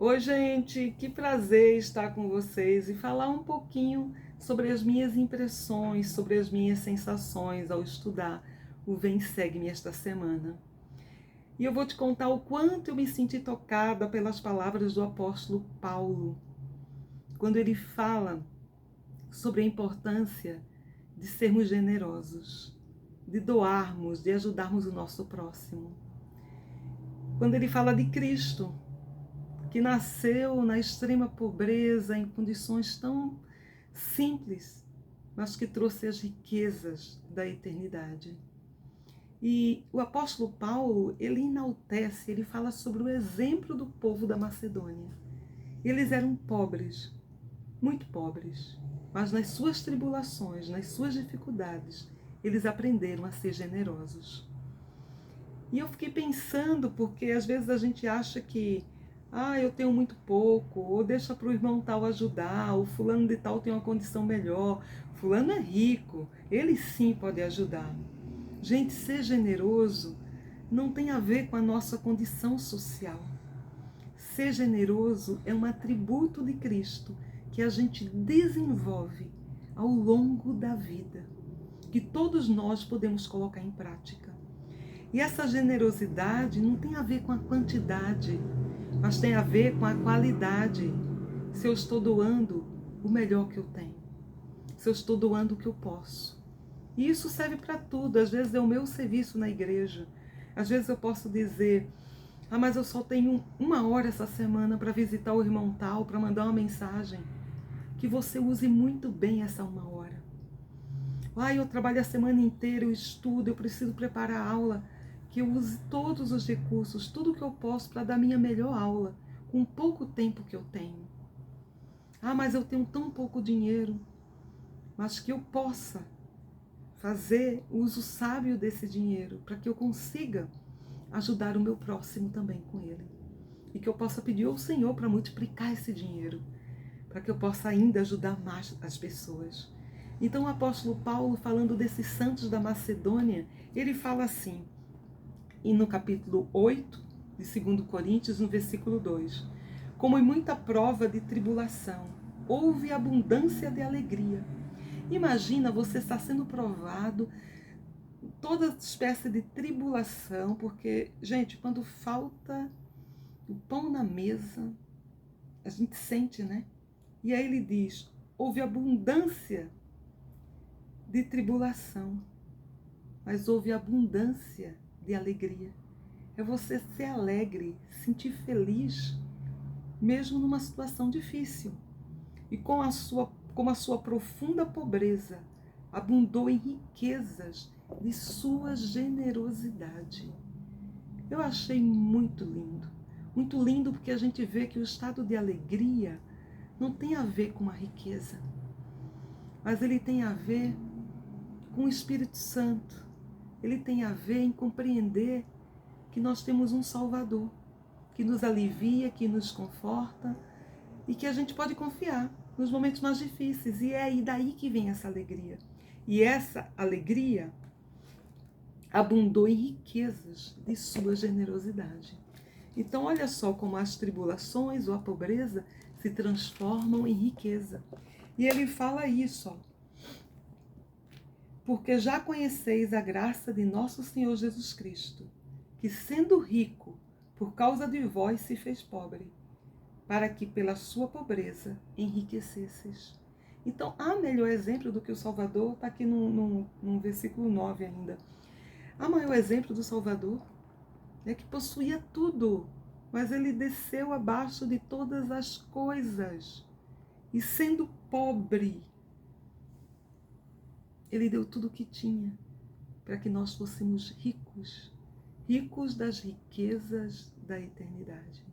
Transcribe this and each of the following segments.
Oi, gente, que prazer estar com vocês e falar um pouquinho sobre as minhas impressões, sobre as minhas sensações ao estudar o Vem Segue-me esta semana. E eu vou te contar o quanto eu me senti tocada pelas palavras do apóstolo Paulo, quando ele fala sobre a importância de sermos generosos, de doarmos, de ajudarmos o nosso próximo. Quando ele fala de Cristo, que nasceu na extrema pobreza, em condições tão simples, mas que trouxe as riquezas da eternidade. E o apóstolo Paulo, ele enaltece, ele fala sobre o exemplo do povo da Macedônia. Eles eram pobres, muito pobres, mas nas suas tribulações, nas suas dificuldades, eles aprenderam a ser generosos. E eu fiquei pensando, porque às vezes a gente acha que eu tenho muito pouco, ou deixa para o irmão tal ajudar, ou fulano de tal tem uma condição melhor, fulano é rico, ele sim pode ajudar. Gente, ser generoso não tem a ver com a nossa condição social. Ser generoso é um atributo de Cristo que a gente desenvolve ao longo da vida, que todos nós podemos colocar em prática. E essa generosidade não tem a ver com a quantidade, mas tem a ver com a qualidade. Se eu estou doando o melhor que eu tenho, se eu estou doando o que eu posso. E isso serve para tudo. Às vezes é o meu serviço na igreja. Às vezes eu posso dizer, mas eu só tenho 1 hora essa semana para visitar o irmão tal, para mandar uma mensagem. Que você use muito bem essa 1 hora. Eu trabalho a semana inteira, eu estudo, eu preciso preparar a aula. Que eu use todos os recursos, tudo que eu posso para dar minha melhor aula, com pouco tempo que eu tenho. Mas eu tenho tão pouco dinheiro. Mas que eu possa fazer uso sábio desse dinheiro, para que eu consiga ajudar o meu próximo também com ele. E que eu possa pedir ao Senhor para multiplicar esse dinheiro, para que eu possa ainda ajudar mais as pessoas. Então o apóstolo Paulo, falando desses santos da Macedônia, ele fala assim, e no capítulo 8 de 2 Coríntios, no versículo 2, como em muita prova de tribulação, houve abundância de alegria. Imagina você estar sendo provado, toda espécie de tribulação, porque, gente, quando falta o pão na mesa, a gente sente, né? E aí ele diz, houve abundância de tribulação, mas houve abundância de alegria. É você ser alegre, sentir feliz, mesmo numa situação difícil. E como a sua profunda pobreza abundou em riquezas de sua generosidade. Eu achei muito lindo porque a gente vê que o estado de alegria não tem a ver com a riqueza, mas ele tem a ver com o Espírito Santo. Ele tem a ver em compreender que nós temos um Salvador, que nos alivia, que nos conforta e que a gente pode confiar nos momentos mais difíceis. E é aí daí que vem essa alegria. E essa alegria abundou em riquezas de sua generosidade. Então olha só como as tribulações ou a pobreza se transformam em riqueza. E ele fala isso, porque já conheceis a graça de nosso Senhor Jesus Cristo, que sendo rico, por causa de vós se fez pobre, para que pela sua pobreza enriquecesseis. Então, há melhor exemplo do que o Salvador, está aqui no versículo 9 ainda. Há maior exemplo do Salvador, que possuía tudo, mas ele desceu abaixo de todas as coisas, e sendo pobre, ele deu tudo o que tinha, para que nós fôssemos ricos, ricos das riquezas da eternidade.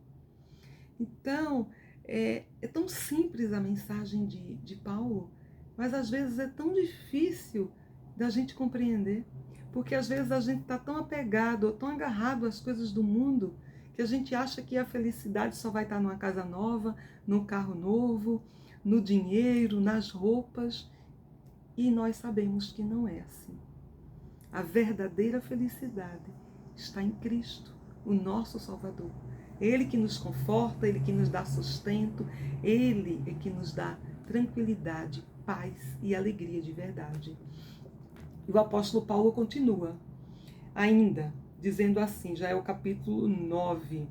Então, é tão simples a mensagem de Paulo, mas às vezes é tão difícil da gente compreender, porque às vezes a gente está tão apegado, ou tão agarrado às coisas do mundo, que a gente acha que a felicidade só vai estar numa casa nova, num carro novo, no dinheiro, nas roupas, e nós sabemos que não é assim. A verdadeira felicidade está em Cristo, o nosso Salvador, Ele que nos conforta, Ele que nos dá sustento, Ele é que nos dá tranquilidade, paz e alegria de verdade. E o apóstolo Paulo continua, ainda, dizendo assim, já é o capítulo 9.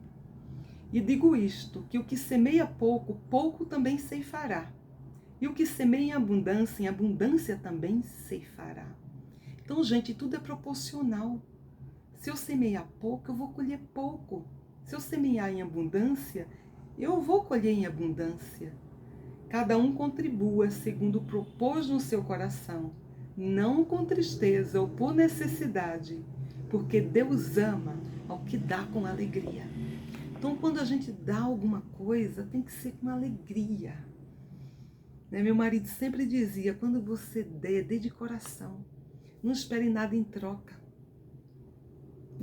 E digo isto, que o que semeia pouco, pouco também ceifará. E o que semeia em abundância também ceifará. Então, gente, tudo é proporcional. Se eu semear pouco, eu vou colher pouco. Se eu semear em abundância, eu vou colher em abundância. Cada um contribua segundo propôs no seu coração, não com tristeza ou por necessidade, porque Deus ama ao que dá com alegria. Então, quando a gente dá alguma coisa, tem que ser com alegria. Meu marido sempre dizia, quando você dê de coração. Não espere nada em troca.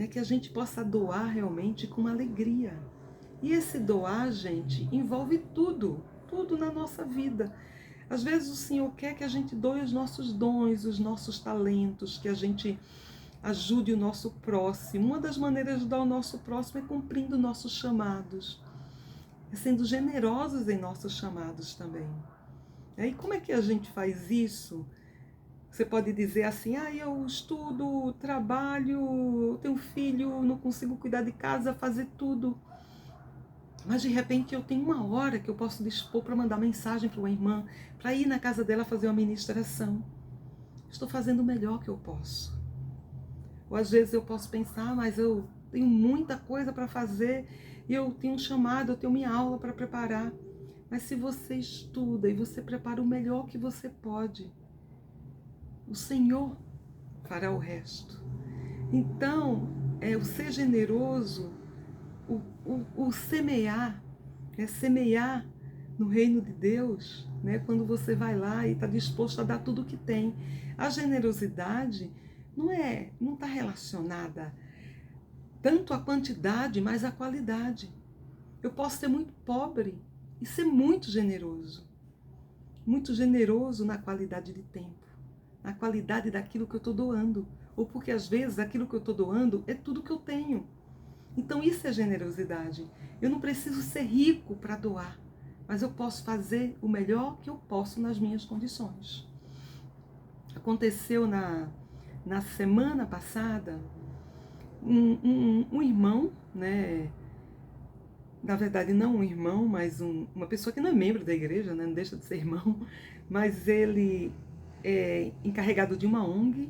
Que a gente possa doar realmente com alegria. E esse doar, gente, envolve tudo, tudo na nossa vida. Às vezes o Senhor quer que a gente doe os nossos dons, os nossos talentos, que a gente ajude o nosso próximo. Uma das maneiras de dar ao nosso próximo é cumprindo nossos chamados, é sendo generosos em nossos chamados também. E como é que a gente faz isso? Você pode dizer assim, eu estudo, trabalho, tenho filho, não consigo cuidar de casa, fazer tudo. Mas de repente eu tenho uma hora que eu posso dispor para mandar mensagem para uma irmã, para ir na casa dela fazer uma ministração. Estou fazendo o melhor que eu posso. Ou às vezes eu posso pensar, mas eu tenho muita coisa para fazer, e eu tenho um chamado, eu tenho minha aula para preparar. Mas se você estuda e você prepara o melhor que você pode, o Senhor fará o resto. Então, o ser generoso, o semear, semear no reino de Deus, quando você vai lá e está disposto a dar tudo o que tem. A generosidade não está relacionada tanto à quantidade, mas à qualidade. Eu posso ser muito pobre e ser muito generoso na qualidade de tempo, na qualidade daquilo que eu estou doando, ou porque às vezes aquilo que eu estou doando é tudo que eu tenho. Então isso é generosidade. Eu não preciso ser rico para doar, mas eu posso fazer o melhor que eu posso nas minhas condições. Aconteceu na semana passada, um irmão, na verdade não um irmão, mas uma pessoa que não é membro da igreja, não deixa de ser irmão, mas ele é encarregado de uma ONG,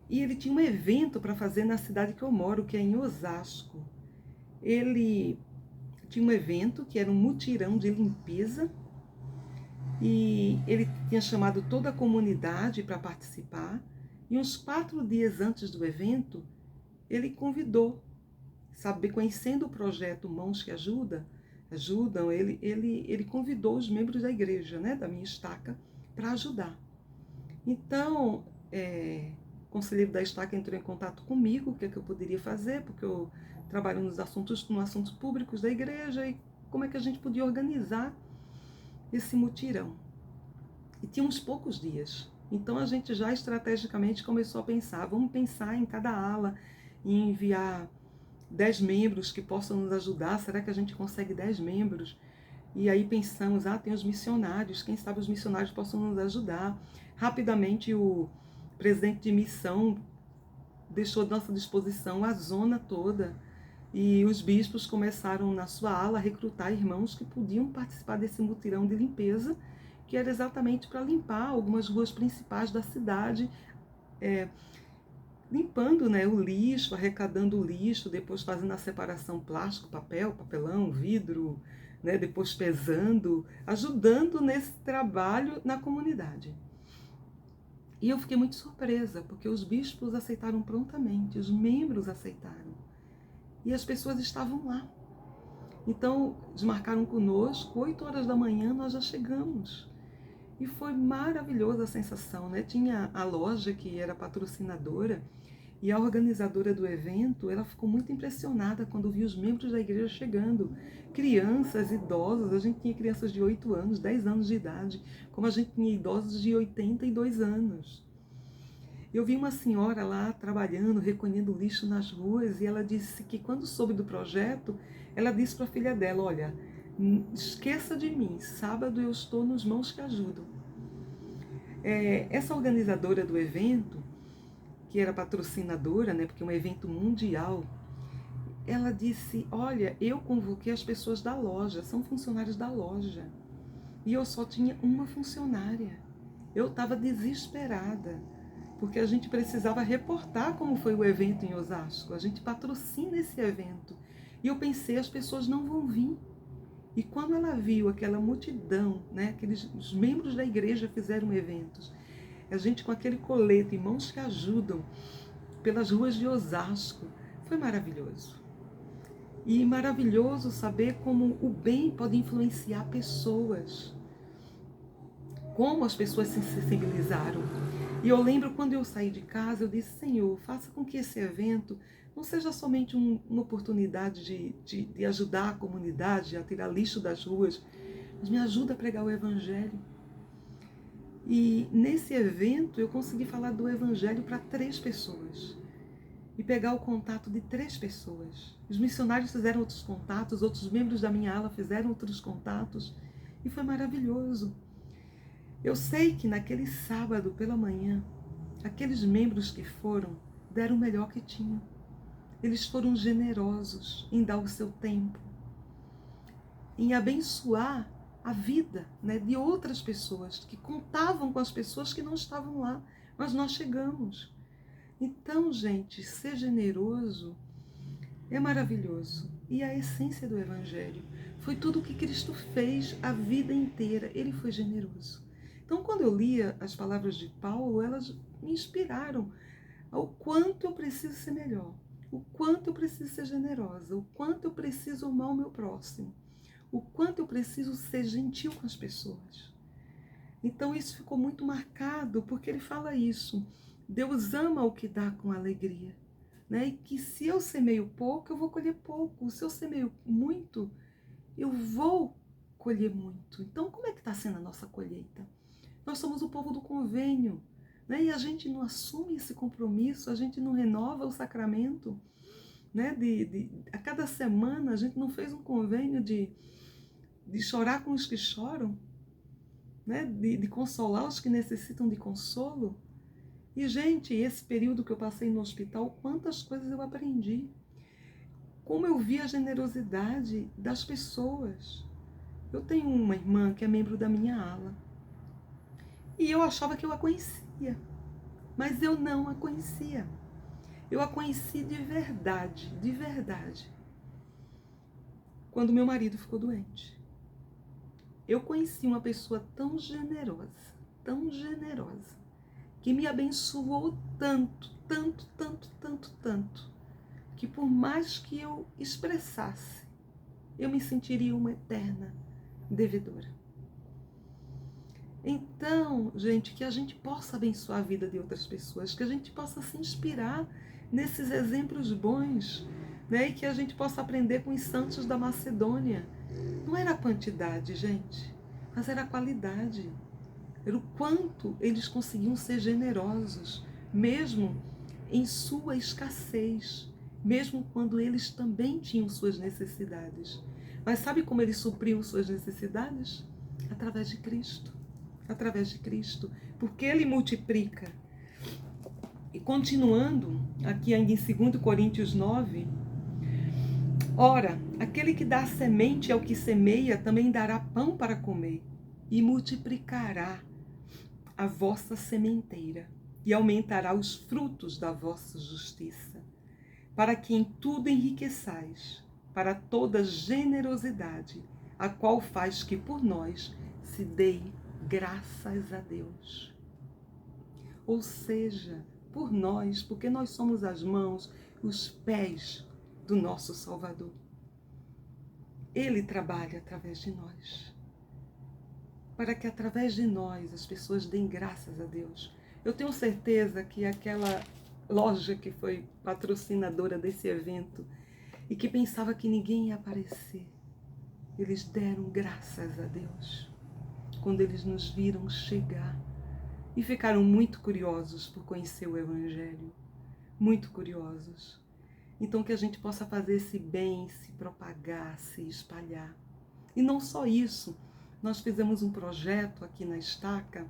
e ele tinha um evento para fazer na cidade que eu moro, que é em Osasco. Ele tinha um evento que era um mutirão de limpeza, e ele tinha chamado toda a comunidade para participar, e uns 4 dias antes do evento, ele convidou, conhecendo o projeto Mãos que Ajudam, ele convidou os membros da igreja, da minha estaca, para ajudar. Então, o conselheiro da estaca entrou em contato comigo, o que eu poderia fazer, porque eu trabalho nos assuntos públicos da igreja, e como é que a gente podia organizar esse mutirão. E tinha uns poucos dias. Então a gente já estrategicamente começou a pensar, vamos pensar em cada ala, e enviar 10 membros que possam nos ajudar. Será que a gente consegue 10 membros? E aí pensamos, tem os missionários, quem sabe os missionários possam nos ajudar. Rapidamente o presidente de missão deixou à nossa disposição a zona toda, e os bispos começaram na sua ala a recrutar irmãos que podiam participar desse mutirão de limpeza, que era exatamente para limpar algumas ruas principais da cidade, limpando o lixo, arrecadando o lixo, depois fazendo a separação plástico, papel, papelão, vidro, depois pesando, ajudando nesse trabalho na comunidade. E eu fiquei muito surpresa, porque os bispos aceitaram prontamente, os membros aceitaram, e as pessoas estavam lá. Então, desmarcaram conosco, 8 horas da manhã nós já chegamos. E foi maravilhosa a sensação, Tinha a loja que era patrocinadora, e a organizadora do evento, ela ficou muito impressionada quando viu os membros da igreja chegando. Crianças, idosos, a gente tinha crianças de 8 anos, 10 anos de idade, como a gente tinha idosos de 82 anos. Eu vi uma senhora lá trabalhando, recolhendo lixo nas ruas, e ela disse que quando soube do projeto, ela disse para a filha dela, olha, esqueça de mim, sábado eu estou nos Mãos que Ajudam. Essa organizadora do evento, que era patrocinadora, né, porque é um evento mundial, ela disse, olha, eu convoquei as pessoas da loja, são funcionários da loja, e eu só tinha uma funcionária. Eu estava desesperada, porque a gente precisava reportar como foi o evento em Osasco. A gente patrocina esse evento. E eu pensei, as pessoas não vão vir. E quando ela viu aquela multidão, né, os membros da igreja fizeram eventos, a gente com aquele colete, Mãos que Ajudam, pelas ruas de Osasco, foi maravilhoso. E maravilhoso saber como o bem pode influenciar pessoas. Como as pessoas se sensibilizaram. E eu lembro quando eu saí de casa, eu disse, Senhor, faça com que esse evento não seja somente uma oportunidade de ajudar a comunidade a tirar lixo das ruas, mas me ajuda a pregar o Evangelho. E nesse evento eu consegui falar do Evangelho para 3 pessoas. E pegar o contato de 3 pessoas. Os missionários fizeram outros contatos, outros membros da minha ala fizeram outros contatos. E foi maravilhoso. Eu sei que naquele sábado pela manhã, aqueles membros que foram, deram o melhor que tinham. Eles foram generosos em dar o seu tempo, em abençoar a vida, né, de outras pessoas, que contavam com as pessoas que não estavam lá, mas nós chegamos. Então, gente, ser generoso é maravilhoso. E a essência do Evangelho foi tudo o que Cristo fez a vida inteira. Ele foi generoso. Então, quando eu lia as palavras de Paulo, elas me inspiraram ao quanto eu preciso ser melhor, o quanto eu preciso ser generosa, o quanto eu preciso amar o meu próximo, o quanto eu preciso ser gentil com as pessoas. Então, isso ficou muito marcado, porque ele fala isso. Deus ama o que dá com alegria. Né? E que se eu semeio pouco, eu vou colher pouco. Se eu semeio muito, eu vou colher muito. Então, como é que está sendo a nossa colheita? Nós somos o povo do convênio, né? E a gente não assume esse compromisso, a gente não renova o sacramento. Né? A cada semana, a gente não fez um convênio de chorar com os que choram, né? De consolar os que necessitam de consolo. E, gente, esse período que eu passei no hospital, quantas coisas eu aprendi. Como eu vi a generosidade das pessoas. Eu tenho uma irmã que é membro da minha ala. E eu achava que eu a conhecia. Mas eu não a conhecia. Eu a conheci de verdade, de verdade. Quando meu marido ficou doente. Eu conheci uma pessoa tão generosa, que me abençoou tanto, tanto, tanto, tanto, tanto, que por mais que eu expressasse, eu me sentiria uma eterna devedora. Então, gente, que a gente possa abençoar a vida de outras pessoas, que a gente possa se inspirar nesses exemplos bons, né? E que a gente possa aprender com os santos da Macedônia. Não era a quantidade, gente, mas era a qualidade. Era o quanto eles conseguiam ser generosos, mesmo em sua escassez, mesmo quando eles também tinham suas necessidades. Mas sabe como eles supriam suas necessidades? Através de Cristo. Através de Cristo. Porque Ele multiplica. E continuando, aqui ainda em 2 Coríntios 9, ora, aquele que dá semente ao que semeia também dará pão para comer e multiplicará a vossa sementeira e aumentará os frutos da vossa justiça, para que em tudo enriqueçais, para toda generosidade, a qual faz que por nós se dê graças a Deus. Ou seja, por nós, porque nós somos as mãos, os pés do nosso Salvador. Ele trabalha através de nós, para que através de nós as pessoas deem graças a Deus. Eu tenho certeza que aquela loja que foi patrocinadora desse evento e que pensava que ninguém ia aparecer, eles deram graças a Deus quando eles nos viram chegar e ficaram muito curiosos por conhecer o Evangelho, muito curiosos. Então que a gente possa fazer esse bem, se propagar, se espalhar. E não só isso, nós fizemos um projeto aqui na Estaca,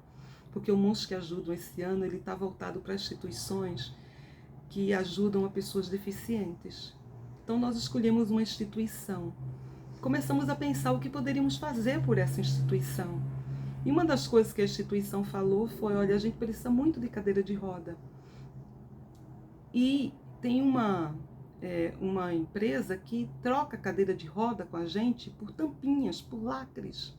porque o Mãos que Ajudam esse ano ele está voltado para instituições que ajudam a pessoas deficientes. Então nós escolhemos uma instituição. Começamos a pensar o que poderíamos fazer por essa instituição. E uma das coisas que a instituição falou foi, olha, a gente precisa muito de cadeira de roda. E tem uma empresa que troca cadeira de roda com a gente por tampinhas, por lacres.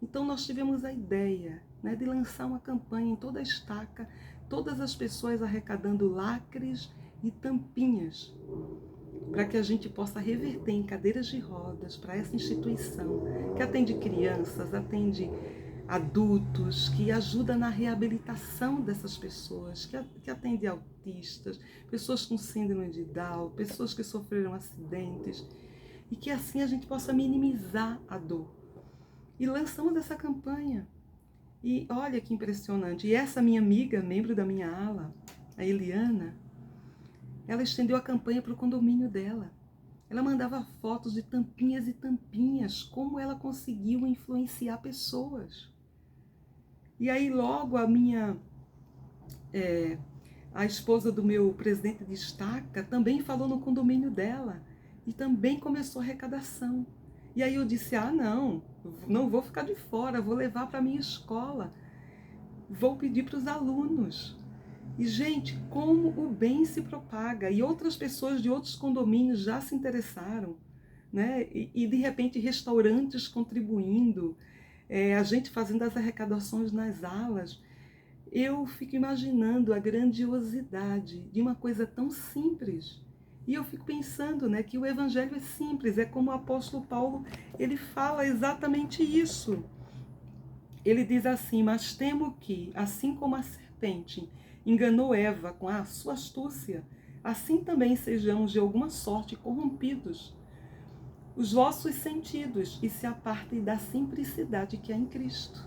Então nós tivemos a ideia, né, de lançar uma campanha em toda a Estaca, todas as pessoas arrecadando lacres e tampinhas, para que a gente possa reverter em cadeiras de rodas para essa instituição que atende crianças, atende adultos, que ajuda na reabilitação dessas pessoas, que atende autistas, pessoas com síndrome de Down, pessoas que sofreram acidentes, e que assim a gente possa minimizar a dor. E lançamos essa campanha. E olha que impressionante. E essa minha amiga, membro da minha ala, a Eliana, ela estendeu a campanha para o condomínio dela. Ela mandava fotos de tampinhas e tampinhas, como ela conseguiu influenciar pessoas. E aí logo a esposa do meu presidente de Estaca também falou no condomínio dela e também começou a arrecadação. E aí eu disse, não vou ficar de fora, vou levar para a minha escola, vou pedir para os alunos. E, gente, como o bem se propaga. E outras pessoas de outros condomínios já se interessaram, né? E de repente, restaurantes contribuindo, a gente fazendo as arrecadações nas alas. Eu fico imaginando a grandiosidade de uma coisa tão simples. E eu fico pensando, né, que o Evangelho é simples. É como o apóstolo Paulo, ele fala exatamente isso. Ele diz assim, mas temo que, assim como a serpente enganou Eva com a sua astúcia, assim também sejamos de alguma sorte corrompidos os vossos sentidos e se apartem da simplicidade que há em Cristo.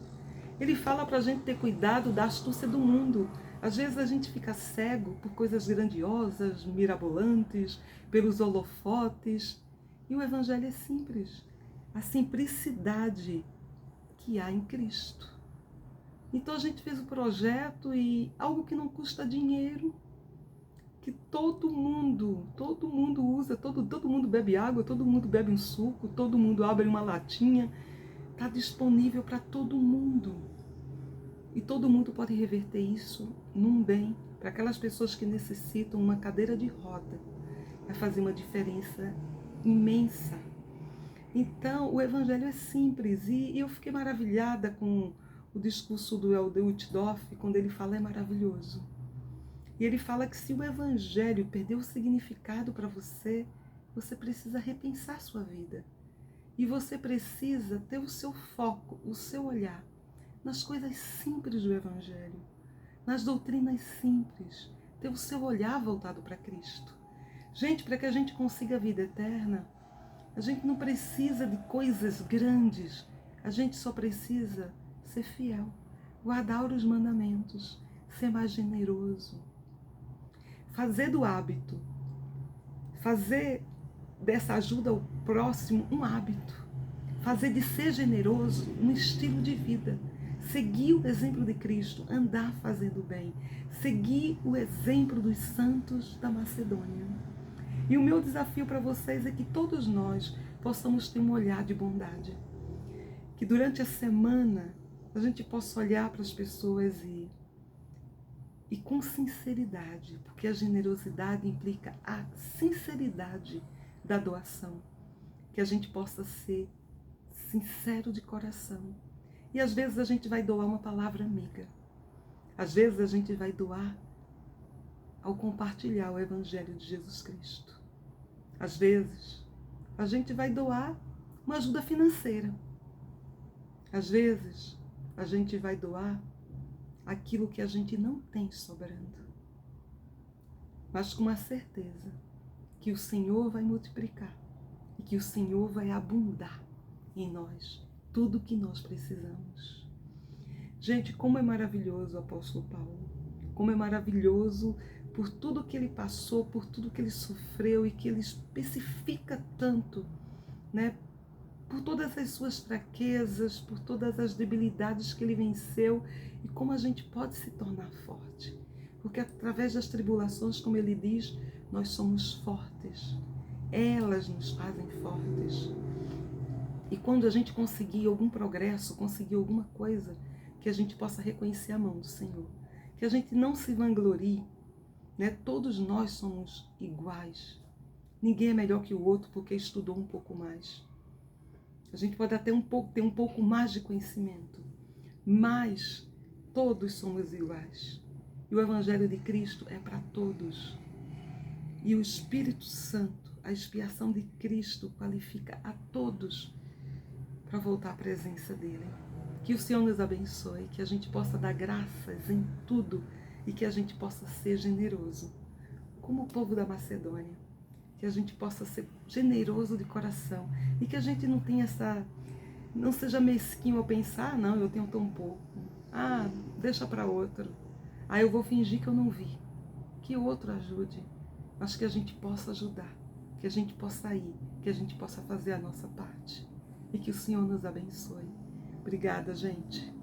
Ele fala para a gente ter cuidado da astúcia do mundo. Às vezes a gente fica cego por coisas grandiosas, mirabolantes, pelos holofotes. E o Evangelho é simples. A simplicidade que há em Cristo. Então a gente fez o projeto e algo que não custa dinheiro, que todo mundo usa, todo mundo bebe água, todo mundo bebe um suco, todo mundo abre uma latinha, está disponível para todo mundo. E todo mundo pode reverter isso num bem, para aquelas pessoas que necessitam uma cadeira de roda. Vai fazer uma diferença imensa. Então, o Evangelho é simples e eu fiquei maravilhada com o discurso do Helder Uchtdorf, quando ele fala é maravilhoso. E ele fala que se o Evangelho perdeu o significado para você, você precisa repensar sua vida. E você precisa ter o seu foco, o seu olhar nas coisas simples do Evangelho, nas doutrinas simples, ter o seu olhar voltado para Cristo. Gente, para que a gente consiga a vida eterna, a gente não precisa de coisas grandes, a gente só precisa ser fiel, guardar os mandamentos, ser mais generoso, fazer do hábito, fazer dessa ajuda ao próximo um hábito, fazer de ser generoso um estilo de vida, seguir o exemplo de Cristo, andar fazendo bem, seguir o exemplo dos santos da Macedônia. E o meu desafio para vocês é que todos nós possamos ter um olhar de bondade. Que durante a semana a gente possa olhar para as pessoas e com sinceridade, porque a generosidade implica a sinceridade da doação. Que a gente possa ser sincero de coração. E às vezes a gente vai doar uma palavra amiga. Às vezes a gente vai doar ao compartilhar o Evangelho de Jesus Cristo. Às vezes a gente vai doar uma ajuda financeira. Às vezes a gente vai doar aquilo que a gente não tem sobrando. Mas com a certeza que o Senhor vai multiplicar e que o Senhor vai abundar em nós tudo o que nós precisamos. Gente, como é maravilhoso o apóstolo Paulo. Como é maravilhoso por tudo que ele passou, por tudo que ele sofreu e que ele especifica tanto, né? Por todas as suas fraquezas, por todas as debilidades que ele venceu e como a gente pode se tornar forte. Porque através das tribulações, como ele diz, nós somos fortes. Elas nos fazem fortes. E quando a gente conseguir algum progresso, conseguir alguma coisa, que a gente possa reconhecer a mão do Senhor. Que a gente não se vanglorie, né? Todos nós somos iguais. Ninguém é melhor que o outro porque estudou um pouco mais. A gente pode até ter um pouco mais de conhecimento, mas todos somos iguais. E o Evangelho de Cristo é para todos. E o Espírito Santo, a expiação de Cristo, qualifica a todos para voltar à presença dele. Que o Senhor nos abençoe, que a gente possa dar graças em tudo e que a gente possa ser generoso, como o povo da Macedônia. Que a gente possa ser generoso de coração e que a gente não seja mesquinho ao pensar, não, eu tenho tão pouco. Ah, deixa para outro. Ah, eu vou fingir que eu não vi. Que outro ajude, mas que a gente possa ajudar, que a gente possa ir, que a gente possa fazer a nossa parte. E que o Senhor nos abençoe. Obrigada, gente.